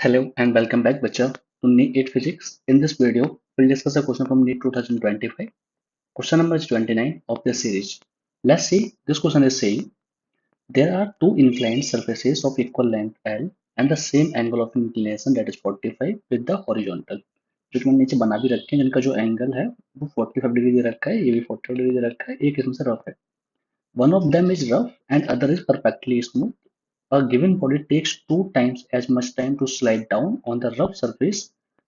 Hello and welcome back, Bacha, to NEET 8 Physics. In this video, we'll discuss a question from NEET 2025. Question number is 29 of this series. Let's see, this question is saying, there are two inclined surfaces of equal length L and the same angle of inclination that is 45 with the horizontal. जो कि मैंने नीचे बना भी रखे हैं, जिनका जो एंगल है वो 45 डिग्री दे रखा है, ये भी 45 डिग्री दे रखा है, एक इसमें से रफ है. One of them is rough and other is perfectly smooth. A given body takes two times as much time to slide down on the rough surface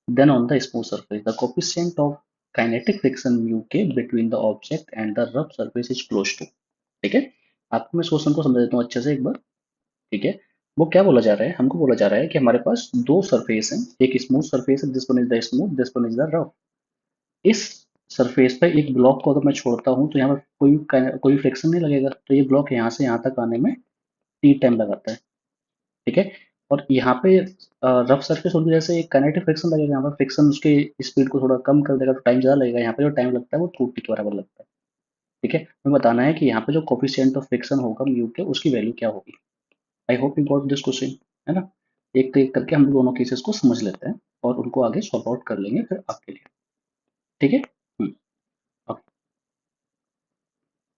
than on the smooth surface. The coefficient of kinetic friction mu k between the object and the rough surface is close to. ठीक है, आपको मैं इस question को समझ देता हूँ अच्छे से एक बार. ठीक है, वो क्या बोला जा रहा है, हमको बोला जा रहा है कि हमारे पास दो सरफेस हैं, एक स्मूथ सरफेस है, this one is the smooth, this one is the rough. इस सरफेस पे एक ब्लॉक को अगर मैं छोड़ता हूँ तो यहाँ पर कोई फ्रिक्शन नहीं लगेगा, तो ये ब्लॉक यहाँ से यहाँ तक आने में टी टाइम लगाता है. ठीक है, और यहाँ पे रफ सरफेस होने की वजह से एक काइनेटिक फ्रिक्शन लगेगा, यहाँ पर फ्रिक्शन उसके स्पीड को थोड़ा कम कर देगा, तो टाइम ज़्यादा लगेगा. यहाँ पे जो टाइम लगता है वो 2t के बराबर लगता है. ठीक है, हमें बताना है कि यहाँ पे जो कोफिशिएंट ऑफ फ्रिक्शन होगा म्यू के, उसकी वैल्यू क्या होगी. I hope you got this question, है ना. एक एक करके हम दोनों केसेस को समझ लेते हैं और उनको आगे सॉल्व आउट कर लेंगे फिर आपके लिए. ठीक है, ओके.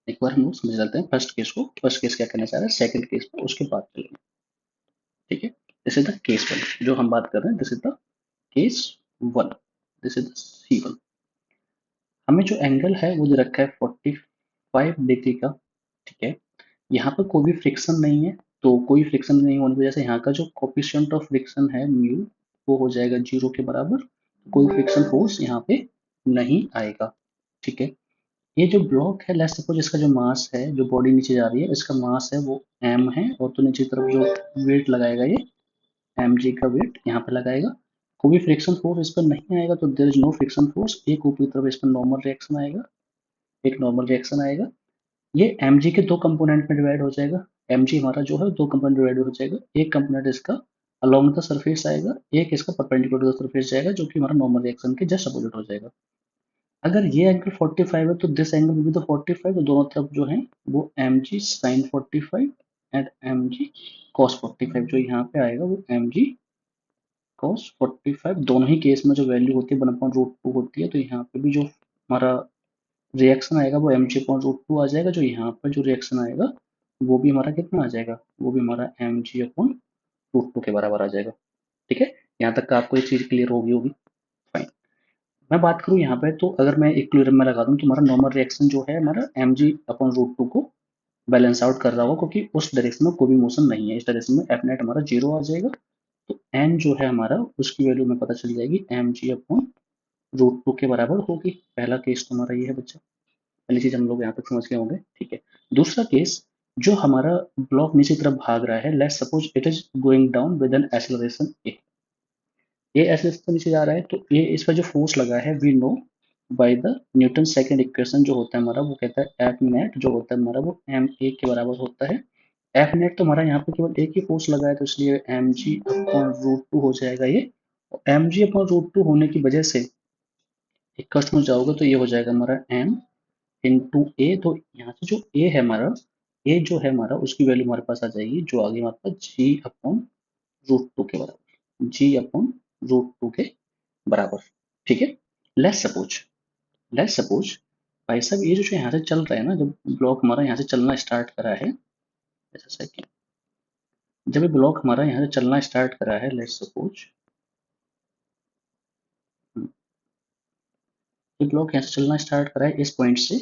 एक बार हम लोग समझ लेते हैं फर्स्ट केस को. फर्स्ट केस क्या करना चाह रहे हैं, सेकंड केस को उसके बाद चलेंगे. ठीक है, this is the case one जो हम बात कर रहे हैं. This is the case one, this is the C1. हमें जो एंगल है वो दे रखा है 45 डिग्री का. ठीक है, यहाँ पर कोई भी फ्रिक्शन नहीं है, तो कोई फ्रिक्शन नहीं होने की वजह से यहाँ का जो कोफिशिएंट ऑफ फ्रिक्शन है म्यू, वो हो जाएगा 0 के बराबर. कोई फ्रिक्शन फोर्स यहाँ पे नहीं आएगा. ठीक है, ये जो ब्लॉक है, लेट्स सपोज इसका जो मास है, जो बॉडी नीचे जा रही है, इसका मास है वो m है, और तो नीचे की तरफ जो वेट लगाएगा ये mg का वेट यहाँ पे लगाएगा. कोई भी फ्रिक्शन फोर्स इस पर नहीं आएगा, तो there is no friction force. एक ऊपरी तरफ इस पर नॉर्मल रिएक्शन आएगा, एक नॉर्मल रिएक्शन आएगा. ये mg के दो कंपोनेंट में डिवाइड हो जाएगा. mg हमारा जो है दो कंपोनेंट डिवाइड हो जाएगा. एक कंपोनेंट इसका अलोंग द सरफेस आएगा, एक इसका परपेंडिकुलर टू द सरफेस जाएगा, जो कि हमारा नॉर्मल रिएक्शन के जस्ट अपोजिट हो जाएगा. अगर ये एंगल 45 है तो दिस एंगल भी तो 45, तो दोनों तरफ जो है वो mg sin 45 and mg cos 45 जो यहाँ पे आएगा वो mg cos 45. दोनों ही केस में जो वैल्यू होती है 1/√2 होती है, तो यहाँ पे भी जो हमारा रिएक्शन आएगा वो mg/√2 आ जाएगा. जो यहाँ पर जो रिएक्शन आएगा वो भी हमारा कितना आ जाएगा, वो भी हमारा mg/√2 के बराबर आ जाएगा. ठीक है, यहाँ तक का आपको ये चीज क्लियर होगी होगी फाइन. मैं बात करूँ यहाँ पे, तो अगर मैं इक्विलिब्रियम में लगा दूँ तो हमारा नॉर्मल रिएक्शन जो है हमारा mg/√2 को बैलेंस आउट कर रहा होगा, क्योंकि उस डायरेक्शन में कोई भी मोशन नहीं है. इस डायरेक्शन में एफ नेट हमारा 0 आ जाएगा. तो एन जो है हमारा, उसकी वैल्यू में पता चल जाएगी mg/√2 के बराबर होगी. पहला केस तो हमारा ये है बच्चा, पहली चीज हम लोग यहाँ तक समझ गए होंगे. ठीक है, दूसरा केस, जो हमारा ब्लॉक नीचे की तरफ भाग रहा है, let's suppose it is going down with an acceleration A. ये एक्सेलरेशन नीचे जा रहा है, तो ये इस पर जो फोर्स लगा है we know by the Newton second equation जो होता है हमारा, वो कहता है एफ नेट जो होता है हमारा वो एम ए के बराबर होता है. एफ नेट तो हमारा यहाँ पे केवल एक ही फोर्स लगा है, तो इसलिए mg/√2 हो जाएगा ये. mg/√2 होने की वजह से एक कष्ट में जाओगे तो ये हो जाएगा हमारा m इंटू ए. तो यहाँ से जो ए है हमारा, ए जो है हमारा, उसकी वैल्यू हमारे पास आ जाएगी जो आगे हमारे पास g/√2 के बराबर, g/√2 के बराबर. ठीक है, लेट्स सपोज, लेट्स सपोज भाई साहब ये जो यहाँ से चल रहा है ना, जब ब्लॉक हमारा यहाँ से चलना स्टार्ट करा है, ऐसा सेकेंड, जब ये ब्लॉक हमारा यहाँ से चलना स्टार्ट करा है, लेट्स सपोज ये ब्लॉक यहाँ से चलना स्टार्ट करा है इस पॉइंट से,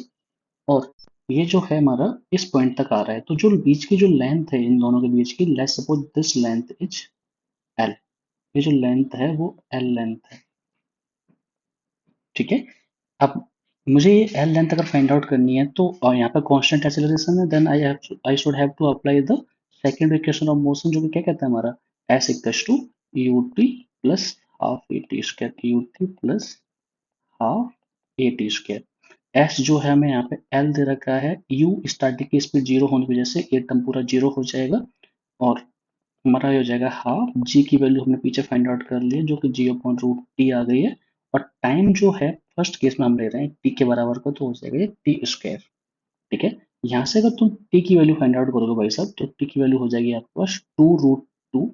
और ये जो है हमारा इस पॉइंट तक आ रहा है, तो जो बीच की जो लेंथ है इन दोनों के बीच की, let's suppose this length is L. ये जो लेंथ है वो एल लेंथ है. ठीक है, अब मुझे ये एल लेंथ अगर फाइंड आउट करनी है, तो यहाँ पे कांस्टेंट एक्सेलरेशन है, then I should have to apply the second equation of motion, जो कि क्या कहता है हमारा s equals to ut plus half at square, ut plus half at square. s जो है हमें यहाँ पे l दे रखा है, u स्टार्टिंग की स्पीड 0 होने की वजह से ये टर्म पूरा 0 हो जाएगा, और हमारा ये हो जाएगा हाफ. जी की वैल्यू हमने पीछे फाइंड आउट कर ली है, जो कि g/√t आ गई है. और टाइम जो है फर्स्ट केस में हम ले रहे हैं t के बराबर को, तो हो जाएगा ये टी स्क्वायर. ठीक है, यहाँ से अगर तुम t की वैल्यू फाइंड आउट करोगे भाई साहब, तो t की वैल्यू हो जाएगी आपके पास 2√2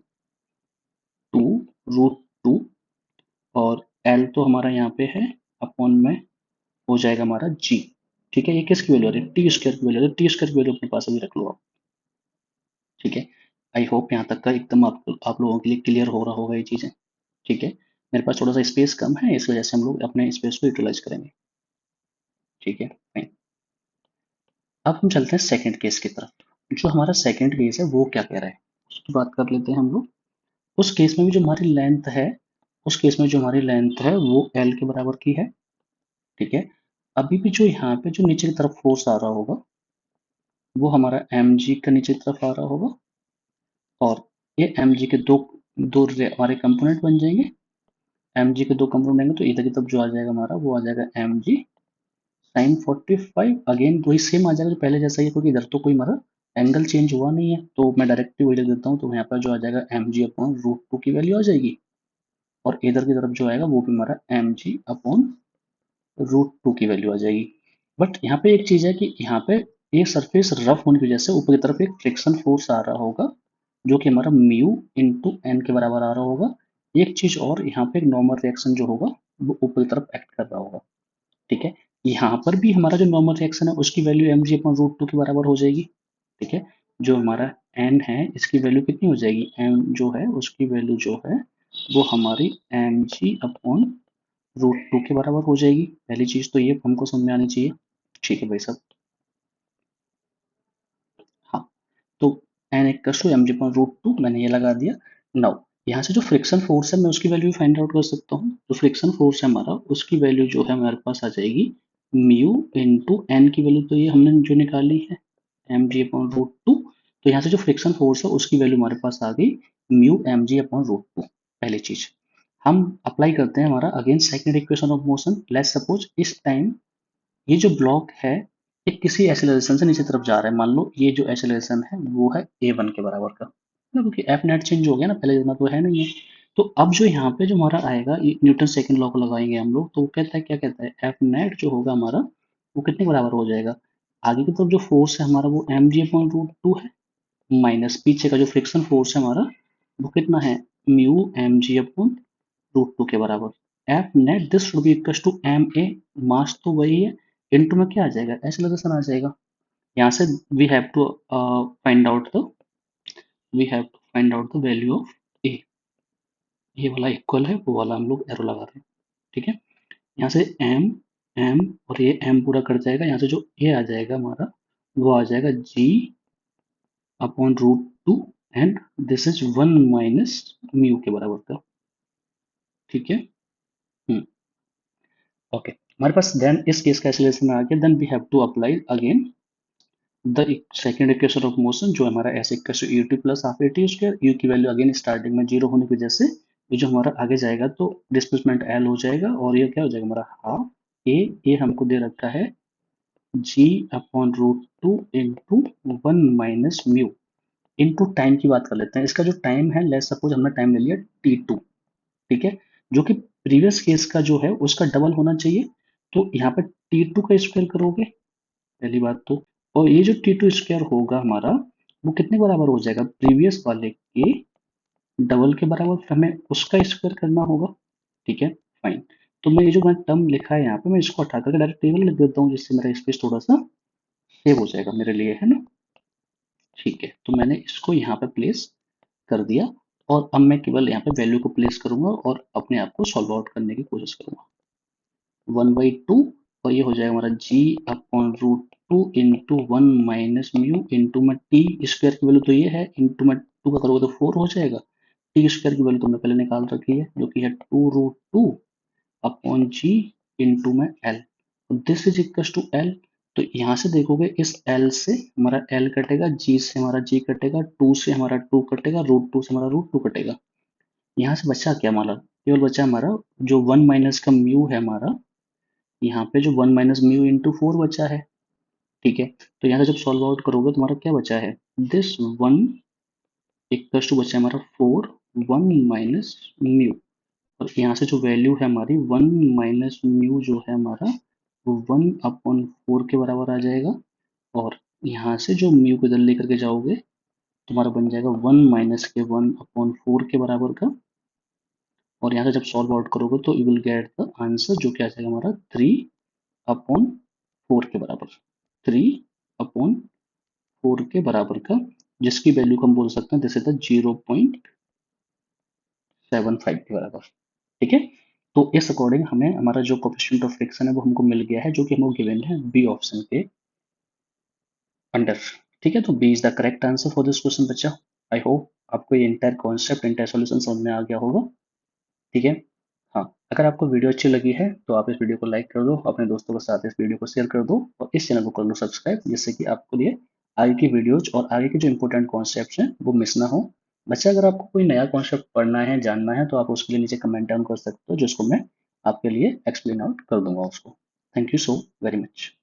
√2 और एल तो हमारा यहाँ पे है अपॉन में हो जाएगा हमारा जी। ठीक है, ये किसकी वैल्यू आ रही है, टी स्क्वायर की वैल्यू आ रही है, टी स्क्वायर की वैल्यू अपने पास अभी रख लो आप। ठीक है, आई होप यहाँ तक का एकदम आप लोगों के लिए क्लियर हो रहा होगा ये चीज़ें। ठीक है, मेरे पास थोड़ा सा स्पेस कम है, इस वजह से हम लोग अपने स्पेस को यूटिलाइज करेंगे। ठीक है, फाइन। अब हम चलते हैं सेकंड केस की तरफ। जो हमारा सेकंड केस है वो क्या कह रहा है उसकी बात कर लेते हैं हम लोग। उस केस में भी जो हमारी लेंथ है, उस केस में जो हमारी लेंथ है वो एल के बराबर की है। ठीक है, अभी भी जो यहाँ पे जो नीचे की तरफ फोर्स आ रहा होगा वो हमारा एम जी का नीचे की तरफ आ रहा होगा, और ये एम जी के दो दो हमारे कंपोनेंट बन जाएंगे। एम जी के दो कंपोनेंट बनेंगे तो इधर की तरफ जो आ जाएगा हमारा वो आ जाएगा एम जी साइन 45। अगेन वही सेम आ जाएगा जो पहले जैसा ही है, क्योंकि इधर तो कोई हमारा एंगल चेंज हुआ नहीं है, तो मैं डायरेक्टली वही लिख देता हूँ। तो यहाँ पर जो आ जाएगा एम जी अपॉन √2 की वैल्यू आ जाएगी, और इधर की तरफ जो आएगा वो भी हमारा एम जी अपॉन √2 की वैल्यू आ जाएगी। बट यहाँ पे एक चीज है कि यहाँ पे ये सरफेस रफ होने की वजह से ऊपर की तरफ एक फ्रिक्शन फोर्स आ रहा होगा जो कि हमारा म्यू इंटू एन के बराबर आ रहा होगा। एक चीज और, यहाँ पे एक नॉर्मल रिएक्शन जो होगा वो ऊपर की तरफ एक्ट कर रहा होगा। ठीक है, यहाँ पर भी हमारा जो नॉर्मल रिएक्शन है उसकी वैल्यू एम जी अपॉन √2 के बराबर हो जाएगी। ठीक है, जो हमारा एन है इसकी वैल्यू कितनी हो जाएगी, एम जो है उसकी वैल्यू जो है वो हमारी एम जी अपॉन √2 के बराबर हो जाएगी। पहली चीज तो ये हमको समझ में आनी चाहिए। ठीक है भाई साहब। हाँ, तो N equals to M G upon √2 मैंने ये लगा दिया। नाउ यहाँ से जो फ्रिक्शन फोर्स है मैं उसकी वैल्यू फाइंड आउट कर सकता हूँ। जो फ्रिक्शन फोर्स है हमारा उसकी वैल्यू जो है हमारे पास आ जाएगी म्यू इंटू एन की वैल्यू तो ये हमने जो निकाली है एम जी अपॉन √2। तो यहाँ से जो फ्रिक्शन फोर्स है उसकी वैल्यू हमारे पास आ गई म्यू एम जी अपॉन √2। पहली चीज हम अप्लाई करते हैं हमारा again second equation of motion. Let's suppose इस टाइम ये जो ब्लॉक है ये किसी एक्सेलरेशन से नीचे तरफ जा रहा है। मान लो ये जो एक्सेलरेशन है वो है a1 के बराबर का ना, क्योंकि एफ नेट चेंज हो गया ना, पहले जितना तो है नहीं है। तो अब जो यहाँ पे जो हमारा आएगा ये न्यूटन सेकंड लॉ को लगाएंगे हम लोग, तो वो कहता है क्या कहता है एफ नेट जो होगा हमारा वो कितने के बराबर हो जाएगा, आगे की तरफ जो फोर्स है हमारा वो एम जी अपॉन √2 है, माइनस पीछे का जो फ्रिक्शन फोर्स है हमारा वो कितना है म्यू एम जी अपॉन √2 के बराबर। F net this should be equal to M A, mass तो वही है, इनटू में क्या आ जाएगा एक्सेलरेशन आ जाएगा। यहाँ से we have to find out the we have to find out the value of A. ये वाला इक्वल है, वो वाला हम लोग एरो लगा रहे हैं। ठीक है, यहाँ से एम एम और ये एम पूरा कट जाएगा, यहाँ से जो ए आ जाएगा हमारा वो आ जाएगा g upon √2 and this is 1 minus mu के बराबर का। ठीक है, ओके हमारे पास देन इस केस का एक्सेलरेशन आ गया। Then we have to apply again the second equation of motion जो हमारा S equal to U T plus half A T square. U की वैल्यू अगेन स्टार्टिंग में जीरो होने की वजह से ये जो हमारा आगे जाएगा तो डिस्प्लेसमेंट एल हो जाएगा, और ये क्या हो जाएगा हमारा हाफ ए हमको दे रखा है g upon √2 into 1 minus mu into time की बात कर लेते हैं। इसका जो टाइम है लेट्स सपोज हमने टाइम ले लिया t2। ठीक है, जो कि प्रीवियस केस का जो है उसका डबल होना चाहिए। तो यहाँ पे t2 का स्क्वायर करोगे पहली बात तो, और ये जो t2 स्क्वायर होगा हमारा वो कितने बराबर हो जाएगा प्रीवियस वाले के डबल के बराबर, फिर हमें उसका स्क्वायर करना होगा। ठीक है, फाइन। तो मैं ये जो मैंने टर्म लिखा है यहाँ पे मैं इसको हटा करके डायरेक्ट टेबल लिख देता हूँ जिससे मेरा स्पेस थोड़ा सा सेव हो जाएगा मेरे लिए, है ना। ठीक है, तो मैंने इसको यहाँ पे प्लेस कर दिया, और अब मैं केवल यहाँ पे वैल्यू को प्लेस करूंगा और अपने आप को सॉल्व आउट करने की कोशिश करूंगा। 1/2 और ये हो जाएगा हमारा g upon √2 into 1 minus mu into में टी स्क्वायर की वैल्यू तो ये है, इंटू में 2 का करोगे तो 4 हो जाएगा। टी स्क्वायर की वैल्यू तुमने पहले निकाल रखी है जो कि है 2√2 अपॉन जी इंटू में L. This is equal to L. तो यहाँ से देखोगे इस एल से हमारा एल कटेगा, जी से हमारा जी कटेगा, 2 से हमारा 2 कटेगा, √2 से हमारा √2 कटेगा। यहाँ से बचा क्या हमारा, केवल बचा हमारा जो 1 माइनस का म्यू है हमारा, यहाँ पे जो 1 माइनस म्यू इंटू 4 बचा है। ठीक है, तो यहाँ से जब सॉल्व आउट करोगे तो हमारा क्या बचा है दिस 1 इक्वल टू बचा है हमारा 4 1 माइनस म्यू, और यहाँ से जो वैल्यू है हमारी 1 माइनस म्यू जो है हमारा वो 1/4 के बराबर आ जाएगा। और यहाँ से जो म्यू को इधर लेकर के जाओगे तुम्हारा बन जाएगा 1 माइनस के 1/4 के बराबर का। और यहाँ से जब सॉल्व आउट करोगे तो you will get the answer जो कि आ जाएगा हमारा 3/4 के बराबर, 3/4 के बराबर का, जिसकी वैल्यू को हम बोल सकते हैं दिस इज द 0.75 के बराबर। ठीक है, तो इस अकॉर्डिंग हमें हमारा जो कोएफिशिएंट ऑफ फ्रिक्शन है वो हमको मिल गया है, जो कि हमको गिवन है बी ऑप्शन के अंडर। ठीक है, तो B is the correct answer for this question बच्चा। आई होप आपको ये इंटायर कॉन्सेप्ट, इंटायर सॉल्यूशन समझ में आ गया होगा। ठीक है, हाँ, अगर आपको वीडियो अच्छी लगी है तो आप इस वीडियो को लाइक कर दो, अपने दोस्तों के साथ इस वीडियो को शेयर कर दो और इस चैनल को कर लो सब्सक्राइब, जिससे कि आपको लिए आगे की वीडियोज और आगे के जो इंपॉर्टेंट कॉन्सेप्ट्स हैं वो मिस ना हो। बच्चा, अगर आपको कोई नया कॉन्सेप्ट पढ़ना है, जानना है, तो आप उसके लिए नीचे कमेंट डाउन कर सकते हो, जिसको मैं आपके लिए एक्सप्लेन आउट कर दूंगा उसको। Thank you so very much.